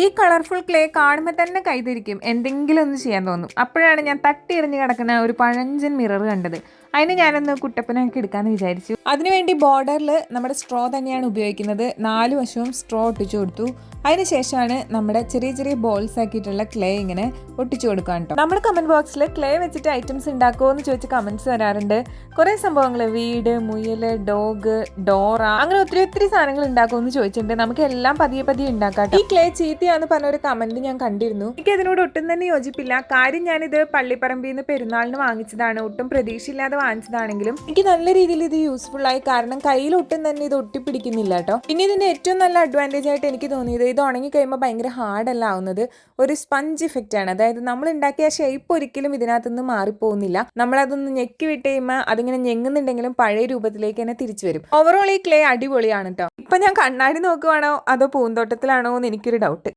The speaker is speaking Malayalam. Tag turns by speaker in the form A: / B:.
A: ഈ കളർഫുൾ ക്ലേ കാണുമ്പോൾ തന്നെ കൈതിരിക്കും, എന്തെങ്കിലും ഒന്ന് ചെയ്യാൻ തോന്നും. അപ്പോഴാണ് ഞാൻ തട്ടി എറിഞ്ഞ് കിടക്കുന്ന ഒരു പഴഞ്ചൻ മിറർ കണ്ടത്. അതിന് ഞാനൊന്ന് കുട്ടപ്പനാക്കി എടുക്കാമെന്ന് വിചാരിച്ചു. അതിനുവേണ്ടി ബോർഡറിൽ നമ്മുടെ സ്ട്രോ തന്നെയാണ് ഉപയോഗിക്കുന്നത്. 4 വശവും സ്ട്രോ ഒട്ടിച്ചു കൊടുത്തു. അതിനുശേഷമാണ് നമ്മുടെ ചെറിയ ചെറിയ ബോൾസ് ആക്കിയിട്ടുള്ള ക്ലേ ഇങ്ങനെ ഒട്ടിച്ചു കൊടുക്കാൻ കേട്ടോ. നമ്മുടെ കമൻറ്റ് ബോക്സിൽ ക്ലേ വെച്ചിട്ട് ഐറ്റംസ് ഉണ്ടാക്കുമോ എന്ന് ചോദിച്ച് കമൻറ്റ്സ് വരാറുണ്ട്. കുറേ സംഭവങ്ങൾ, വീട്, മുയൽ, ഡോഗ്, ഡോറ, അങ്ങനെ ഒത്തിരി സാധനങ്ങൾ ഉണ്ടാക്കുമെന്ന് ചോദിച്ചിട്ടുണ്ട്. നമുക്ക് എല്ലാം പതിയെ പതിയെ ഉണ്ടാക്കാം. ഈ ക്ലേ ചീത്തയാന്ന് പറഞ്ഞൊരു കമൻറ്റ് ഞാൻ കണ്ടിരുന്നു. എനിക്ക് അതിനോട് ഒട്ടും തന്നെ യോജിപ്പില്ല. കാര്യം ഞാനിത് പള്ളിപ്പറമ്പിൽ നിന്ന് പെരുന്നാളിന് വാങ്ങിച്ചതാണ്. ഒട്ടും പ്രതീക്ഷയില്ലാതെ വാങ്ങിച്ചതാണെങ്കിലും എനിക്ക് നല്ല രീതിയിൽ ഇത് യൂസ്ഫുൾ ആയി. കാരണം കയ്യിൽ ഒട്ടും തന്നെ ഇത് ഒട്ടിപ്പിടിക്കുന്നില്ല കേട്ടോ. പിന്നെ ഇതിന്റെ ഏറ്റവും നല്ല അഡ്വാൻറ്റേജ് ആയിട്ട് എനിക്ക് തോന്നിയത്, ഇത് ഉണങ്ങി കഴിയുമ്പോൾ ഭയങ്കര ഹാർഡല്ല ആവുന്നത്, ഒരു സ്പഞ്ച് ഇഫക്റ്റ് ആണ്. അതായത് നമ്മൾ ഉണ്ടാക്കിയ ഷേപ്പ് ഒരിക്കലും ഇതിനകത്തുനിന്ന് മാറിപ്പോകുന്നില്ല. നമ്മളതൊന്ന് ഞെക്കി വിട്ട് കഴിയുമ്പോൾ അതിങ്ങനെ ഞെങ്ങുന്നുണ്ടെങ്കിലും പഴയ രൂപത്തിലേക്ക് തന്നെ തിരിച്ചു വരും. ഓവറോൾ ഈ ക്ലേ അടിപൊളിയാണ് കേട്ടോ. ഇപ്പൊ ഞാൻ കണ്ണാടി നോക്കുവാണോ അതോ പൂന്തോട്ടത്തിലാണോ എന്ന് എനിക്കൊരു ഡൗട്ട്.